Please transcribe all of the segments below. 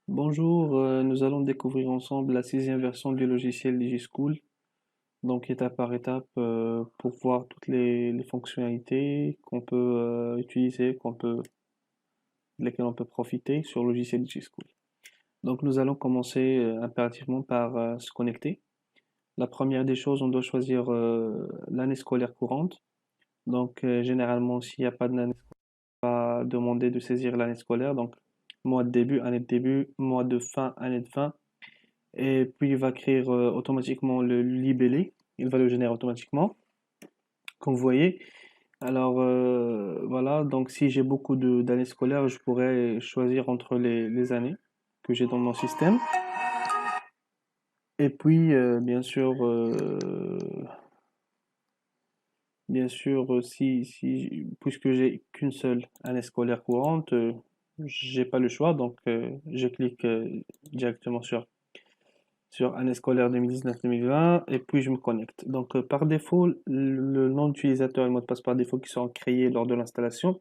Bonjour, nous allons découvrir ensemble la sixième version du logiciel DigiSchool, donc étape par étape pour voir toutes les fonctionnalités qu'on peut utiliser, desquelles on peut profiter sur le logiciel DigiSchool. Donc nous allons commencer impérativement par se connecter. La première des choses, on doit choisir l'année scolaire courante. Donc généralement, s'il n'y a pas d'année, on va demander de saisir l'année scolaire. Donc mois de début, mois de fin, année de fin. Et puis il va créer automatiquement le libellé, il va le générer automatiquement, comme vous voyez. Alors voilà, donc si j'ai beaucoup d'années scolaires, je pourrais choisir entre les années que j'ai dans mon système. Et puis bien sûr, puisque j'ai qu'une seule année scolaire courante, j'ai pas le choix, donc je clique directement sur année scolaire 2019-2020 et puis je me connecte. Donc par défaut, le nom d'utilisateur et le mot de passe par défaut qui seront créés lors de l'installation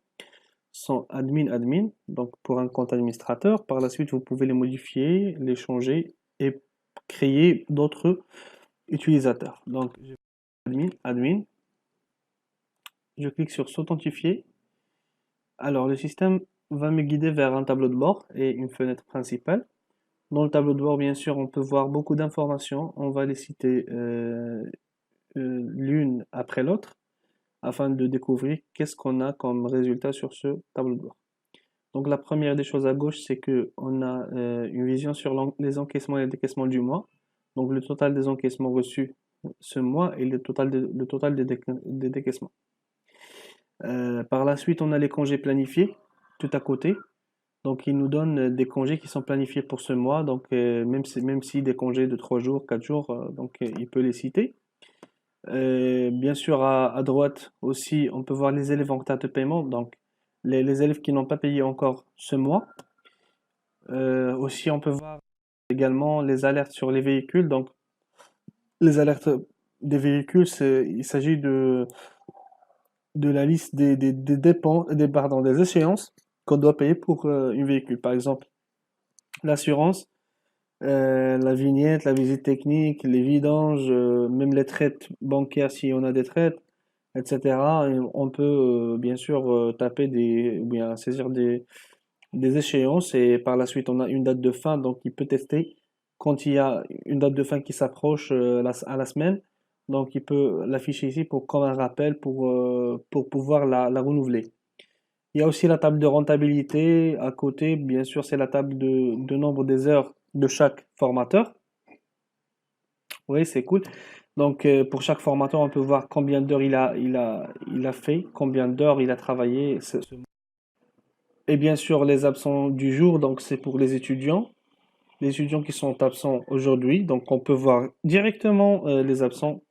sont admin. Donc pour un compte administrateur, par la suite vous pouvez les modifier, les changer et créer d'autres utilisateurs. Donc admin, je clique sur s'authentifier. Alors le système va me guider vers un tableau de bord et une fenêtre principale. Dans le tableau de bord, bien sûr, on peut voir beaucoup d'informations. On va les citer l'une après l'autre afin de découvrir qu'est-ce qu'on a comme résultat sur ce tableau de bord. Donc la première des choses à gauche, c'est que on a une vision sur les encaissements et les décaissements du mois. Donc le total des encaissements reçus ce mois et le total des décaissements. Par la suite, on a les congés planifiés tout à côté. Donc il nous donne des congés qui sont planifiés pour ce mois. Donc même si des congés de 3 jours, 4 jours, donc il peut les citer. Bien sûr, à droite aussi, on peut voir les élèves en retard de paiement, donc les élèves qui n'ont pas payé encore ce mois. Aussi, on peut voir également les alertes sur les véhicules. Donc, les alertes des véhicules, il s'agit de la liste des dépenses, des échéances qu'on doit payer pour une véhicule. Par exemple, l'assurance, la vignette, la visite technique, les vidanges, même les traites bancaires si on a des traites, etc. Et on peut bien sûr taper ou bien saisir des échéances et par la suite on a une date de fin, donc il peut tester quand il y a une date de fin qui s'approche à la semaine, donc il peut l'afficher ici pour comme un rappel pour pouvoir la renouveler. Il y a aussi la table de rentabilité à côté, bien sûr c'est la table de nombre des heures de chaque formateur. Oui, c'est cool. Donc, pour chaque formateur, on peut voir combien d'heures il a fait, combien d'heures il a travaillé. Et bien sûr, les absents du jour, donc c'est pour les étudiants qui sont absents aujourd'hui. Donc, on peut voir directement les absences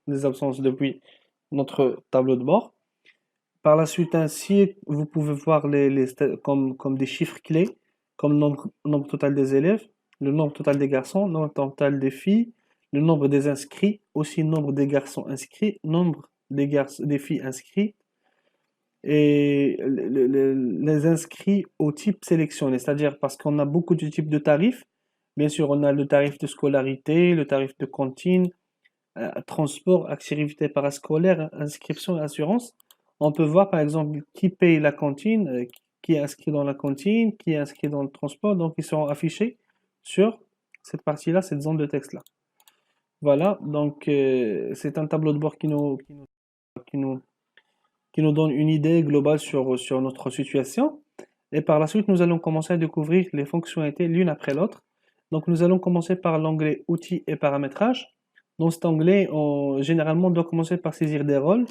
depuis notre tableau de bord. Par la suite, ainsi, vous pouvez voir comme des chiffres clés, comme nombre total des élèves, le nombre total des garçons, le nombre total des filles, le nombre des inscrits, aussi le nombre des garçons inscrits, nombre des filles inscrites, et les inscrits au type sélectionné, c'est-à-dire parce qu'on a beaucoup de types de tarifs. Bien sûr, on a le tarif de scolarité, le tarif de cantine, transport, activité parascolaire, inscription et assurance. On peut voir par exemple qui paye la cantine, qui est inscrit dans la cantine, qui est inscrit dans le transport, donc ils seront affichés sur cette partie-là, cette zone de texte-là. Voilà, donc c'est un tableau de bord qui nous, qui nous donne une idée globale sur notre situation. Et par la suite, nous allons commencer à découvrir les fonctionnalités l'une après l'autre. Donc nous allons commencer par l'onglet outils et paramétrage. Dans cet onglet, généralement, on doit commencer par saisir des rôles.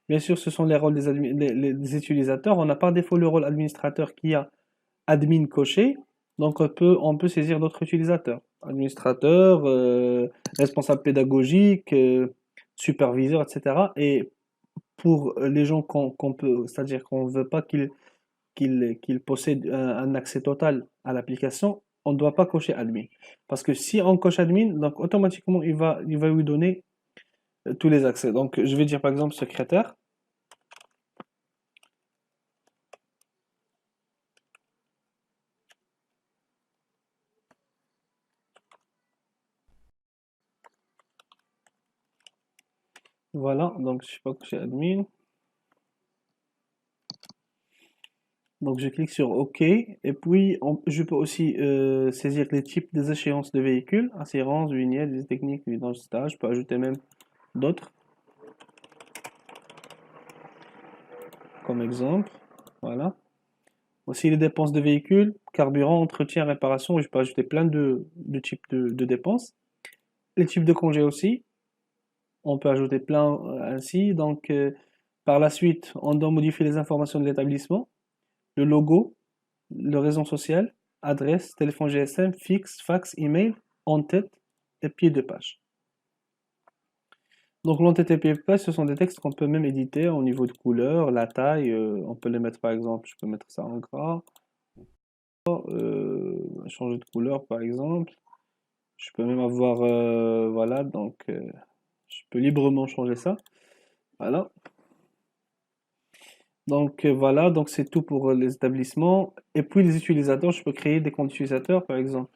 Bien sûr, ce sont les rôles des utilisateurs. On a par défaut le rôle administrateur qui a admin coché. Donc on peut saisir d'autres utilisateurs. Administrateur, responsable pédagogique, superviseur, etc. Et pour les gens qu'on peut, c'est-à-dire qu'on ne veut pas qu'ils possèdent un accès total à l'application, on ne doit pas cocher admin. Parce que si on coche admin, donc automatiquement il va lui donner tous les accès. Donc je vais dire par exemple secrétaire. Voilà, donc je suis pas chez admin. Donc je clique sur OK et puis je peux aussi saisir les types des échéances de véhicules, assurance, vignette, visite technique, vidange, stage. Je peux ajouter même d'autres comme exemple. Voilà. Aussi les dépenses de véhicules, carburant, entretien, réparation. Je peux ajouter plein de types de dépenses. Les types de congés aussi. On peut ajouter plein ainsi. Donc par la suite, on doit modifier les informations de l'établissement, le logo, le réseau social, adresse, téléphone GSM, fixe, fax, email, en-tête et pied de page. Donc l'en-tête et pied de page, ce sont des textes qu'on peut même éditer au niveau de couleur, la taille, on peut les mettre par exemple, je peux mettre ça en gras, changer de couleur par exemple. Je peux même avoir, voilà, donc je peux librement changer ça. Voilà. Donc voilà, donc c'est tout pour les établissements. Et puis les utilisateurs, je peux créer des comptes utilisateurs par exemple.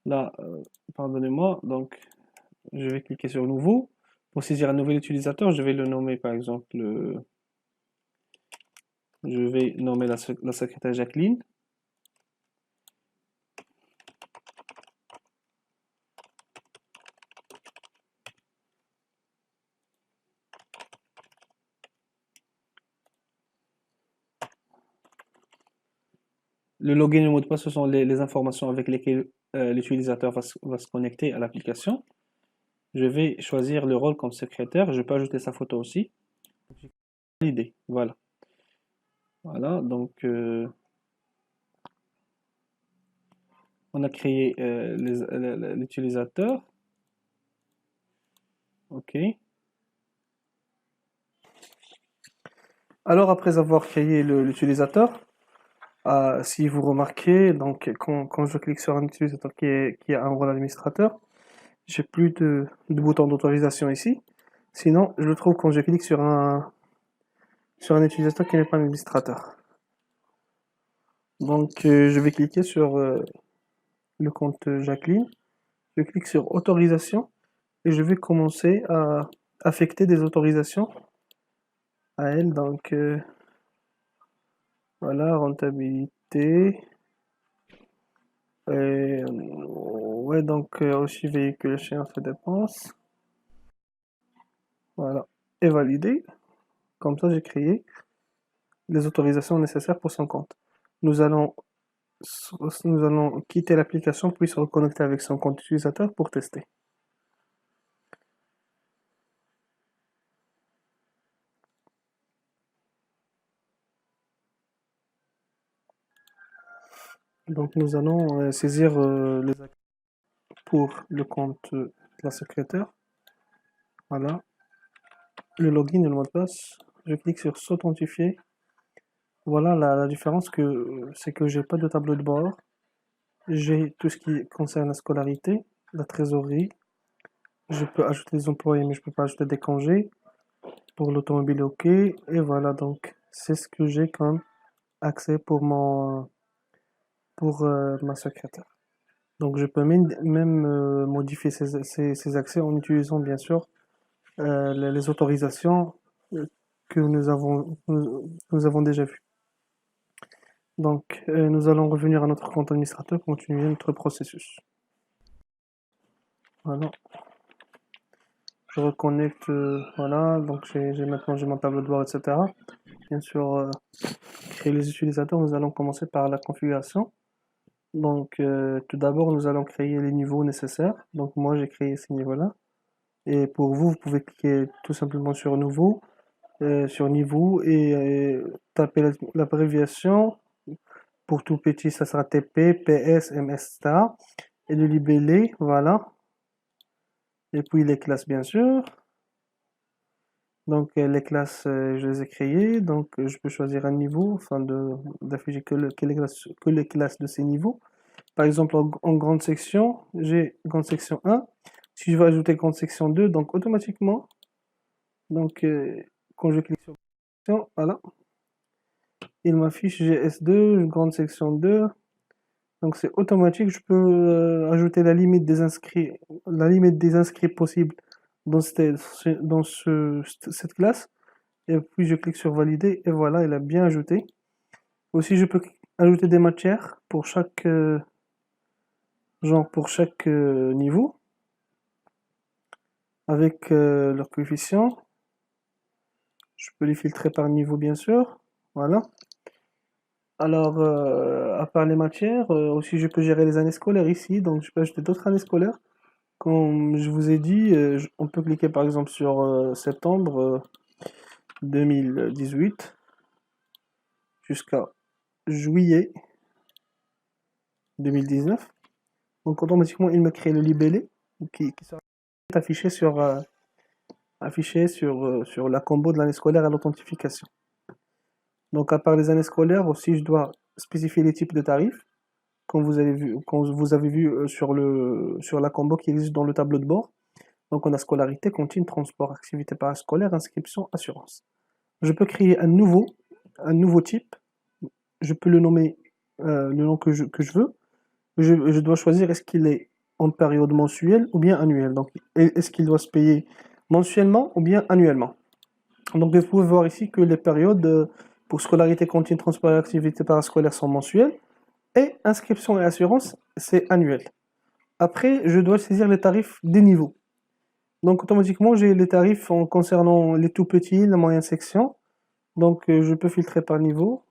Là, pardonnez-moi, donc je vais cliquer sur nouveau. Pour saisir un nouvel utilisateur, je vais le nommer par exemple, je vais nommer la secrétaire Jacqueline. Le login et le mot de passe, ce sont les informations avec lesquelles l'utilisateur va se connecter à l'application. Je vais choisir le rôle comme secrétaire. Je peux ajouter sa photo aussi. L'idée, voilà. Voilà, donc on a créé l'utilisateur. OK. Alors après avoir créé l'utilisateur, si vous remarquez, donc quand je clique sur un utilisateur qui a un rôle administrateur, j'ai plus de bouton d'autorisation ici. Sinon, je le trouve quand je clique sur un utilisateur qui n'est pas un administrateur. Donc, je vais cliquer sur le compte Jacqueline. Je clique sur autorisation et je vais commencer à affecter des autorisations à elle. Donc, voilà, rentabilité. Ouais, donc aussi véhicule échéance et dépenses. Voilà, et validé. Comme ça, j'ai créé les autorisations nécessaires pour son compte. Nous allons, nous allons quitter l'application puis se reconnecter avec son compte utilisateur pour tester. Donc nous allons saisir les accès pour le compte de la secrétaire. Voilà, le login et le mot de passe. Je clique sur s'authentifier. Voilà la différence c'est que j'ai pas de tableau de bord. J'ai tout ce qui concerne la scolarité, la trésorerie. Je peux ajouter des employés, mais je peux pas ajouter des congés. Pour l'automobile, ok. Et voilà, donc c'est ce que j'ai comme accès pour ma secrétaire. Donc je peux même modifier ces accès en utilisant bien sûr les autorisations que nous avons déjà vues. Donc nous allons revenir à notre compte administrateur, continuer notre processus. Voilà, je reconnecte, voilà, donc maintenant j'ai mon tableau de bord, etc. Bien sûr, créer les utilisateurs, nous allons commencer par la configuration. Donc tout d'abord, nous allons créer les niveaux nécessaires. Donc moi j'ai créé ces niveaux-là. Et pour vous, vous pouvez cliquer tout simplement sur Nouveau, sur Niveau et taper l'abréviation. Pour tout petit, ça sera TP, PS, MS, etc. Et le libellé, voilà. Et puis les classes, bien sûr. Donc les classes, je les ai créées. Donc je peux choisir un niveau afin d'afficher que les classes de ces niveaux. Par exemple, en grande section, j'ai grande section 1. Si je veux ajouter grande section 2, donc automatiquement, donc quand je clique sur section, voilà, il m'affiche GS2, grande section 2. Donc c'est automatique, je peux ajouter la limite des inscrits possibles cette classe, et puis je clique sur valider, et voilà, il a bien ajouté. Aussi, je peux ajouter des matières pour chaque, pour chaque niveau, avec leur coefficient. Je peux les filtrer par niveau, bien sûr. Voilà. Alors, à part les matières, aussi je peux gérer les années scolaires ici, donc je peux ajouter d'autres années scolaires. Comme je vous ai dit, on peut cliquer par exemple sur septembre 2018 jusqu'à juillet 2019. Donc automatiquement, il me crée le libellé qui sera affiché sur la combo de l'année scolaire à l'authentification. Donc à part les années scolaires, aussi je dois spécifier les types de tarifs, comme vous avez vu sur la combo qui existe dans le tableau de bord. Donc on a scolarité, cantine, transport, activité parascolaire, inscription, assurance. Je peux créer un nouveau type. Je peux le nommer le nom que je veux. Je dois choisir est-ce qu'il est en période mensuelle ou bien annuelle. Donc est-ce qu'il doit se payer mensuellement ou bien annuellement. Donc vous pouvez voir ici que les périodes pour scolarité, cantine, transport et activité parascolaire sont mensuelles et inscription et assurance c'est annuel. Après, je dois saisir les tarifs des niveaux. Donc automatiquement, j'ai les tarifs en concernant les tout petits, la moyenne section. Donc je peux filtrer par niveau.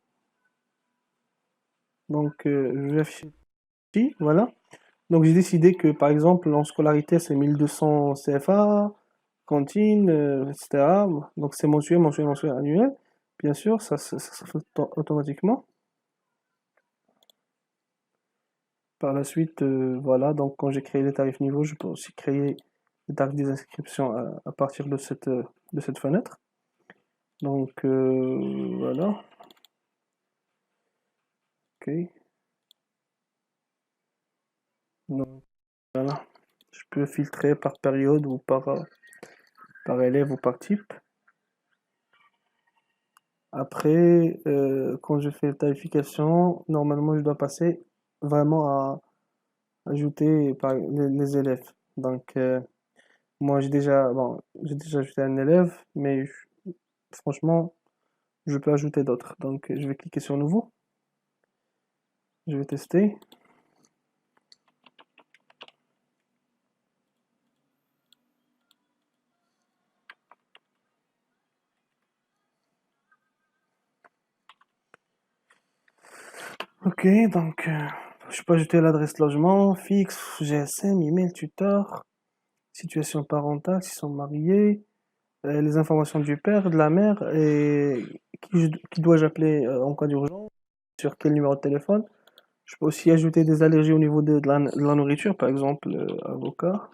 Donc je vais afficher ici, voilà. Donc j'ai décidé que par exemple en scolarité c'est 1200 CFA, cantine, etc. Donc c'est mensuel, mensuel, mensuel, annuel. Bien sûr, ça se fait automatiquement. Par la suite, voilà, donc quand j'ai créé les tarifs niveau, je peux aussi créer les tarifs des inscriptions à partir de cette fenêtre. Donc voilà, ok. Donc voilà, je peux filtrer par période ou par élève ou par type. Après, quand je fais la tarification, normalement je dois passer vraiment à ajouter les élèves. Donc moi j'ai déjà ajouté un élève, mais franchement je peux ajouter d'autres. Donc je vais cliquer sur nouveau, je vais tester. Ok, donc je peux ajouter l'adresse logement, fixe, GSM, email, tuteur, situation parentale, s'ils sont mariés, les informations du père, de la mère, et qui dois-je appeler en cas d'urgence, sur quel numéro de téléphone. Je peux aussi ajouter des allergies au niveau de la nourriture, par exemple avocat,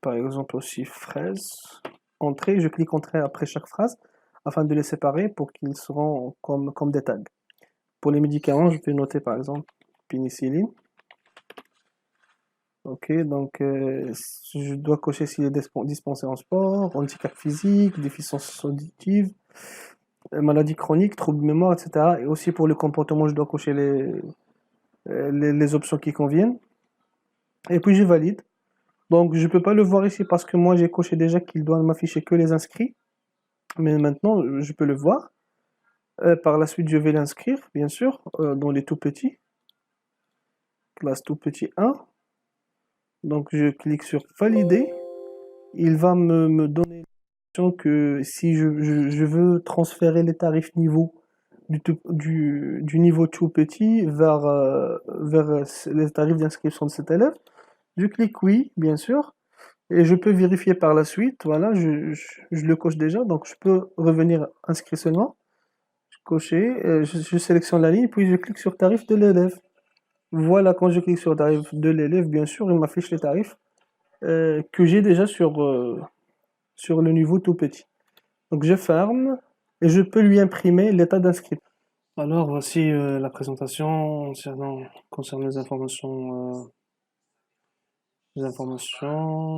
par exemple aussi fraises. Entrée, je clique entrée après chaque phrase afin de les séparer pour qu'ils seront comme des tags. Pour les médicaments, je vais noter par exemple pénicilline. Ok, donc je dois cocher s'il est dispensé en sport, handicap physique, déficience auditive, maladie chronique, trouble de mémoire, etc. Et aussi pour le comportement, je dois cocher les options qui conviennent. Et puis je valide. Donc je peux pas le voir ici parce que moi j'ai coché déjà qu'il doit m'afficher que les inscrits. Mais maintenant je peux le voir. Par la suite je vais l'inscrire, bien sûr, dans les tout petits. Classe tout petit 1. Donc je clique sur valider. Il va me donner l'option que si je veux transférer les tarifs niveau du niveau tout petit vers les tarifs d'inscription de cet élève, je clique oui, bien sûr, et je peux vérifier par la suite. Voilà, je le coche déjà, donc je peux revenir inscrire seulement, cocher, je sélectionne la ligne, puis je clique sur tarif de l'élève. Voilà, quand je clique sur tarif de l'élève, bien sûr, il m'affiche les tarifs que j'ai déjà sur le niveau tout petit. Donc je ferme et je peux lui imprimer l'état d'inscription. Alors voici la présentation concernant les informations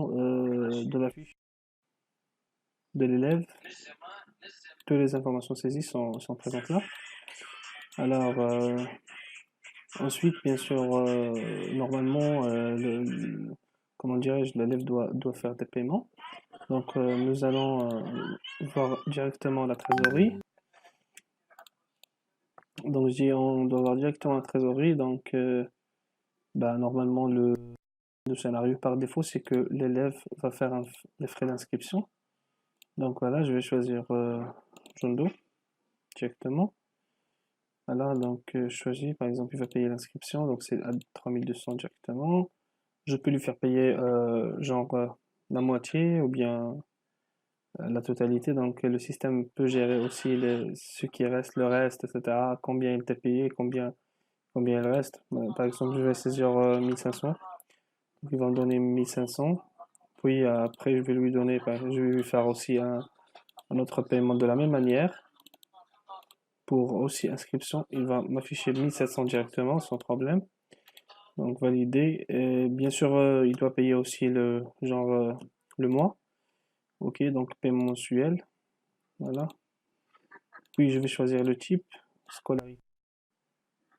de la fiche de l'élève. Toutes les informations saisies sont présentes là. Alors ensuite, bien sûr, normalement, comment dirais-je, l'élève doit faire des paiements. Donc, nous allons voir directement la trésorerie. Donc, je dis, on doit voir directement la trésorerie. Donc, normalement, le scénario par défaut, c'est que l'élève va faire les frais d'inscription. Donc, voilà, je vais choisir John Doe directement. Voilà, donc je choisis, par exemple, il va payer l'inscription. Donc, c'est à 3200 directement. Je peux lui faire payer la moitié ou bien la totalité. Donc le système peut gérer aussi ce qui reste, le reste, etc. Combien il t'a payé, combien il reste. Par exemple, je vais saisir 1500. Donc, il va me donner 1500. Puis après, je vais lui donner, je vais lui faire aussi un autre paiement de la même manière. Pour aussi inscription, il va m'afficher 1700 directement sans problème. Donc valider. Et bien sûr, il doit payer aussi le mois. Ok, donc paiement mensuel. Voilà. Puis je vais choisir le type scolarité.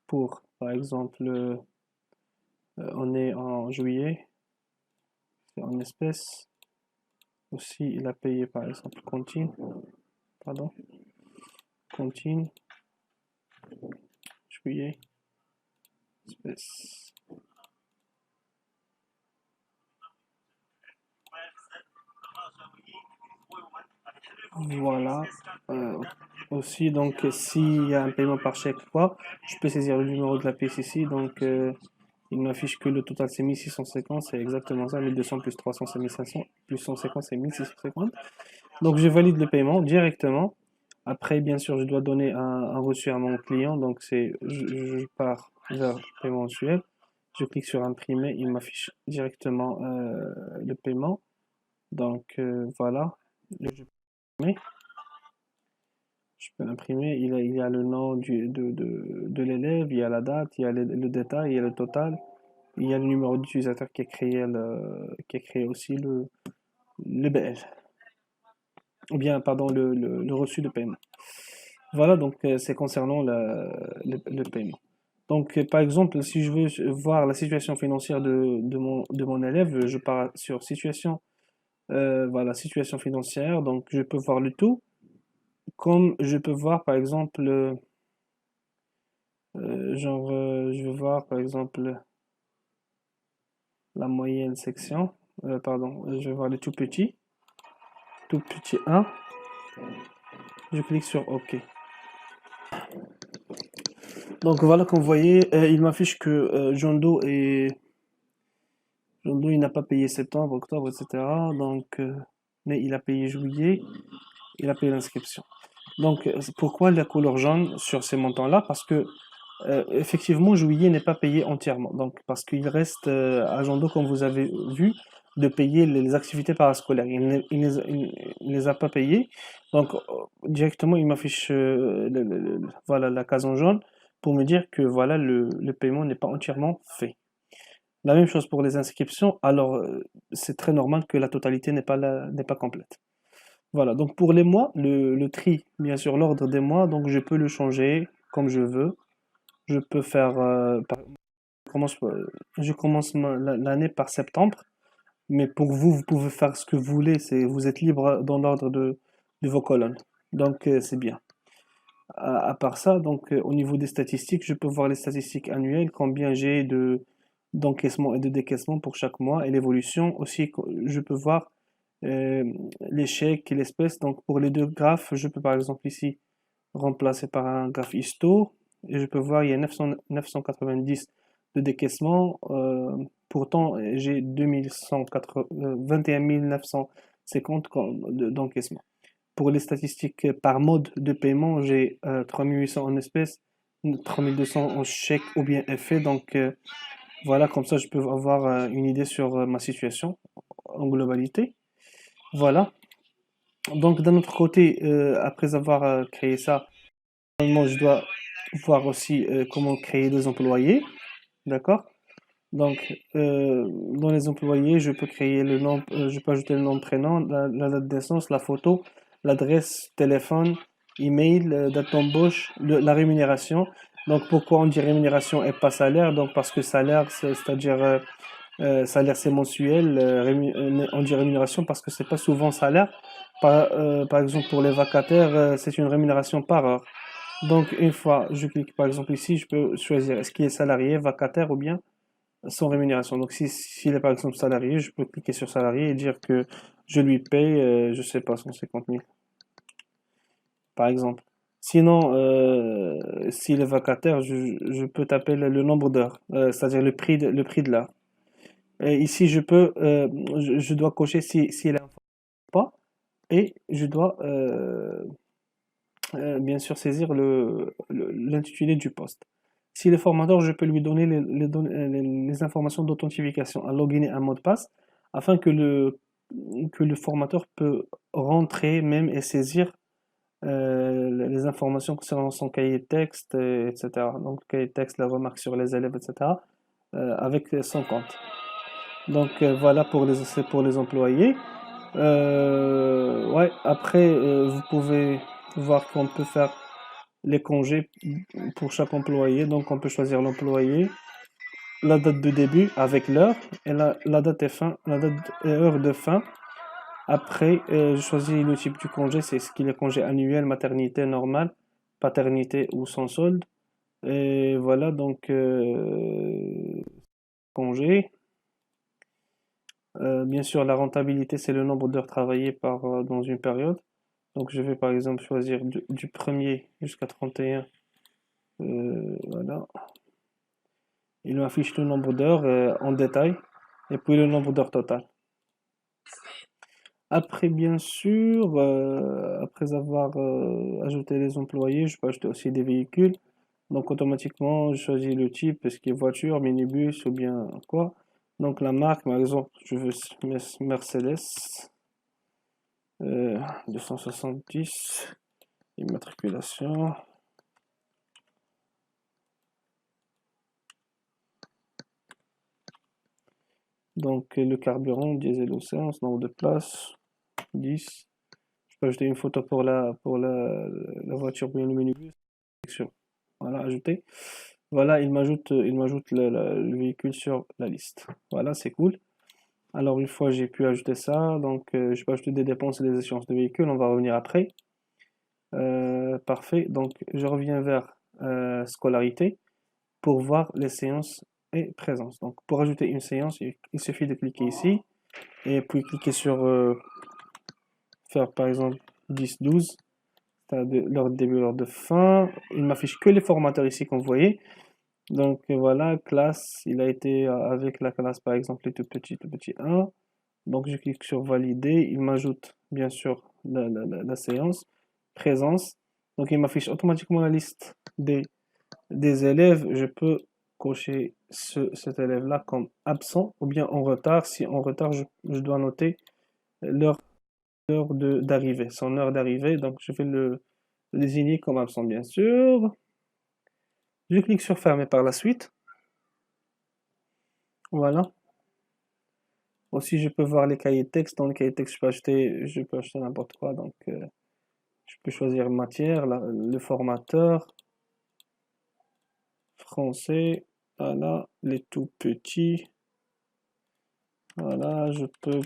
Pour, par exemple, on est en juillet, c'est en espèces. Aussi, il a payé par exemple Contine. Pardon. Contine. Juillet. Espèces. Voilà. Aussi, donc, s'il y a un paiement par chèque quoi, je peux saisir le numéro de la pièce ici. Donc, il m'affiche que le total c'est 1650, c'est exactement ça. 1200 plus 300 c'est 1500, plus 150 c'est 1650. Donc, je valide le paiement directement. Après, bien sûr, je dois donner un reçu à mon client. Donc, je pars vers paiement mensuel. Je clique sur imprimer, il m'affiche directement le paiement. Donc, voilà. Je peux imprimer, il y a le nom de l'élève, il y a la date, il y a le détail, il y a le total, il y a le numéro d'utilisateur qui a créé aussi le BL. Ou bien, pardon, le reçu de paiement. Voilà, donc c'est concernant le paiement. Donc, par exemple, si je veux voir la situation financière de mon élève, je pars sur situation, voilà, situation financière. Donc, je peux voir le tout, comme je peux voir, par exemple, je vais voir, par exemple, la moyenne section. Pardon, je vais voir le tout petit 1. Je clique sur OK. Donc voilà, comme vous voyez, il m'affiche que John Doe il n'a pas payé septembre, octobre, etc. Donc, mais il a payé juillet, il a payé l'inscription. Donc, pourquoi la couleur jaune sur ces montants-là? Parce que effectivement, juillet n'est pas payé entièrement. Donc, parce qu'il reste à John Doe, comme vous avez vu, de payer les activités parascolaires. Il ne les a pas payées. Donc, directement, il m'affiche voilà, la case en jaune pour me dire que voilà, le paiement n'est pas entièrement fait. La même chose pour les inscriptions. Alors, c'est très normal que la totalité n'est pas complète. Voilà, donc pour les mois, le tri, bien sûr, l'ordre des mois, donc je peux le changer comme je veux. Je peux faire, je commence l'année par septembre, mais pour vous, vous pouvez faire ce que vous voulez, vous êtes libre dans l'ordre de vos colonnes. Donc, c'est bien. À part ça, donc, au niveau des statistiques, je peux voir les statistiques annuelles, combien j'ai d'encaissement et de décaissement pour chaque mois, et l'évolution aussi, je peux voir euh, les chèques et l'espèce. Donc, pour les deux graphes, je peux par exemple ici remplacer par un graphe histo, et je peux voir il y a 990 de décaissement. Pourtant, j'ai 21 950 d'encaissement. Pour les statistiques par mode de paiement, j'ai 3800 en espèces, 3200 en chèque ou bien effet. Donc voilà, comme ça je peux avoir une idée sur ma situation en globalité. Voilà. Donc d'un autre côté, après avoir créé ça, normalement, je dois voir aussi comment créer des employés. D'accord? Donc, dans les employés, je peux créer le nom, je peux ajouter le nom, prénom, la date de naissance, la photo, l'adresse, téléphone, email, date d'embauche, la rémunération. Donc, pourquoi on dit rémunération et pas salaire? Donc, parce que salaire, c'est-à-dire salaire c'est mensuel, on dit rémunération parce que c'est pas souvent salaire. Par exemple pour les vacataires, c'est une rémunération par heure. Donc une fois, je clique par exemple ici, je peux choisir est-ce qu'il est salarié, vacataire ou bien sans rémunération. Donc si s'il est par exemple salarié, je peux cliquer sur salarié et dire que je lui paye, je sais pas, 150 000 par exemple. Sinon, s'il est vacataire, je peux taper le nombre d'heures, c'est-à-dire le prix de l'heure. Et ici, je dois cocher si elle est pas, et je dois bien sûr saisir l'intitulé du poste. S'il est formateur, je peux lui donner les informations d'authentification, un login et un mot de passe, afin que le formateur peut rentrer même et saisir les informations concernant son cahier de texte, etc. Donc, cahier de texte, les remarques sur les élèves, etc. Avec son compte. Donc, voilà c'est pour les employés. Ouais, après, vous pouvez voir qu'on peut faire les congés pour chaque employé. Donc, on peut choisir l'employé, la date de début avec l'heure et la date et fin, la date et heure de fin. Après, je choisis le type du congé, c'est ce qu'il est congé annuel, maternité normale, paternité ou sans solde. Et voilà, donc congé. Bien sûr, la rentabilité, c'est le nombre d'heures travaillées dans une période. Donc, je vais par exemple choisir du 1er jusqu'à 31. Voilà. Il m'affiche le nombre d'heures en détail et puis le nombre d'heures total. Après, bien sûr, après avoir ajouté les employés, je peux ajouter aussi des véhicules. Donc, automatiquement, je choisis le type, est-ce qu'il est voiture, minibus ou bien quoi. Donc, la marque, par exemple, je veux Mercedes 270, immatriculation. Donc, le carburant, diesel ou essence, nombre de places, 10. Je peux ajouter une photo pour la voiture ou bien le minibus. Voilà, ajouter. Voilà, il m'ajoute le véhicule sur la liste. Voilà, c'est cool. Alors, une fois j'ai pu ajouter ça, donc je peux ajouter des dépenses et des échéances de véhicule. On va revenir après. Parfait. Donc, je reviens vers scolarité pour voir les séances et présence. Donc, pour ajouter une séance, il suffit de cliquer ici et puis cliquer sur faire par exemple 10-12. L'heure de début, l'heure de fin. Il m'affiche que les formateurs ici qu'on voyait. Donc voilà, classe, il a été avec la classe par exemple les tout petit 1. Donc je clique sur valider, il m'ajoute bien sûr la séance, présence. Donc il m'affiche automatiquement la liste des élèves. Je peux cocher cet élève-là comme absent ou bien en retard. Si en retard, je dois noter l'heure d'arrivée, son heure d'arrivée. Donc je vais le désigner comme absent bien sûr. Je clique sur fermer par la suite. Voilà. Aussi, je peux voir les cahiers de texte. Dans les cahiers de texte, je peux acheter n'importe quoi. Donc, je peux choisir matière, le formateur, français. Voilà, les tout petits. Voilà, je peux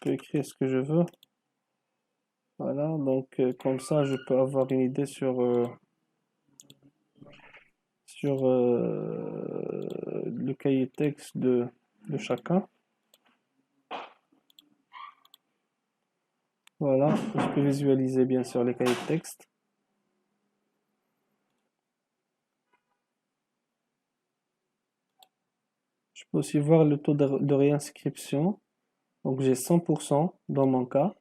écrire ce que je veux. Voilà, donc comme ça, je peux avoir une idée sur le cahier de texte de chacun. Voilà, je peux visualiser bien sûr les cahiers de texte. Je peux aussi voir le taux de réinscription. Donc j'ai 100% dans mon cas,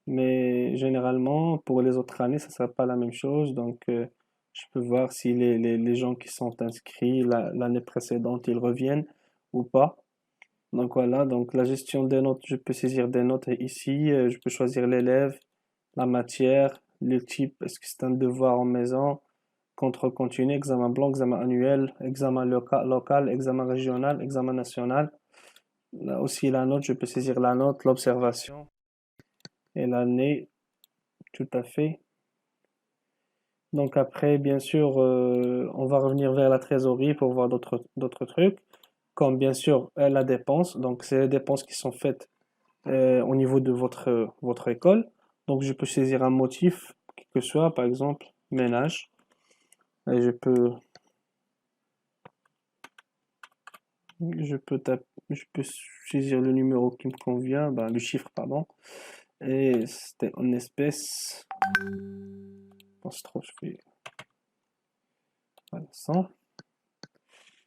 mais généralement pour les autres années, ça ne sera pas la même chose. Donc je peux voir si les gens qui sont inscrits l'année précédente, ils reviennent ou pas. Donc voilà, donc la gestion des notes, je peux saisir des notes ici, je peux choisir l'élève, la matière, le type, est-ce que c'est un devoir en maison, contrôle continu, examen blanc, examen annuel, examen local, examen régional, examen national. Là aussi la note, je peux saisir la note, l'observation et l'année, tout à fait. Donc après, bien sûr, on va revenir vers la trésorerie pour voir d'autres trucs. comme bien sûr la dépense. Donc, c'est les dépenses qui sont faites au niveau de votre école. Donc, je peux saisir un motif, quel que soit, par exemple, ménage. Et je peux saisir le numéro qui me convient, ben, le chiffre, pardon. Et c'était en espèces. Je pense trop, je fais voilà, 100.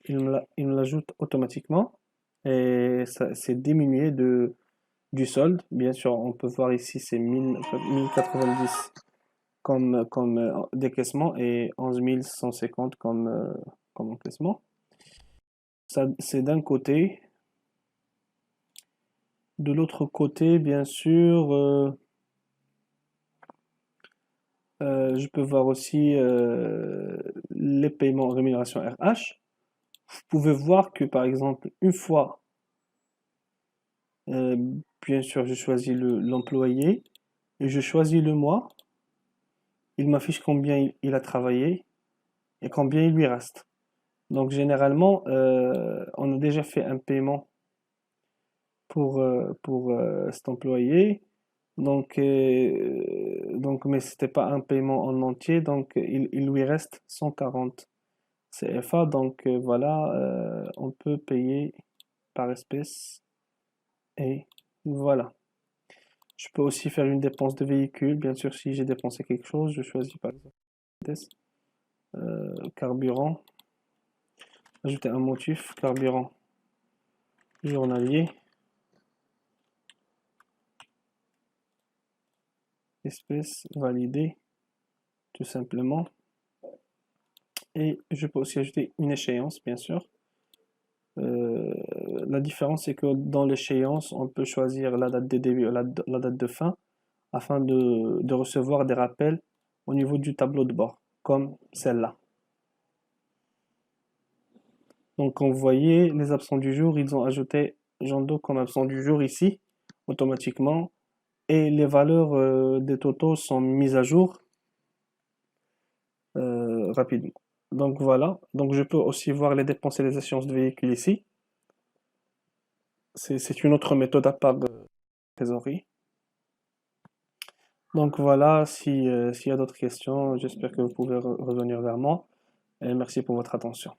Il me l'ajoute automatiquement. Et ça, c'est diminué du solde. Bien sûr, on peut voir ici, c'est 1090 comme décaissement et 11 150 comme encaissement. Ça, c'est d'un côté. De l'autre côté, bien sûr, je peux voir aussi les paiements en rémunération RH. Vous pouvez voir que, par exemple, une fois, euh, bien sûr, je choisis l'employé et je choisis le mois. Il m'affiche combien il a travaillé et combien il lui reste. Donc, généralement, on a déjà fait un paiement pour cet employé. Donc, mais c'était pas un paiement en entier, donc il lui reste 140 CFA. Donc voilà, on peut payer par espèce et voilà. Je peux aussi faire une dépense de véhicule, bien sûr, si j'ai dépensé quelque chose, je choisis par exemple carburant, ajouter un motif, carburant journalier, espèce validée, tout simplement. Et je peux aussi ajouter une échéance, bien sûr. Euh, la différence, c'est que dans l'échéance, on peut choisir la date de début et la date de fin afin de recevoir des rappels au niveau du tableau de bord, comme celle-là. Donc, comme vous voyez, les absents du jour, ils ont ajouté Jando comme absent du jour ici, automatiquement, et les valeurs des totaux sont mises à jour rapidement. Donc voilà, donc je peux aussi voir les dépenses et les échéances de véhicules ici. C'est une autre méthode à part de trésorerie. Donc voilà, s'il y a d'autres questions, j'espère que vous pouvez revenir vers moi. Et merci pour votre attention.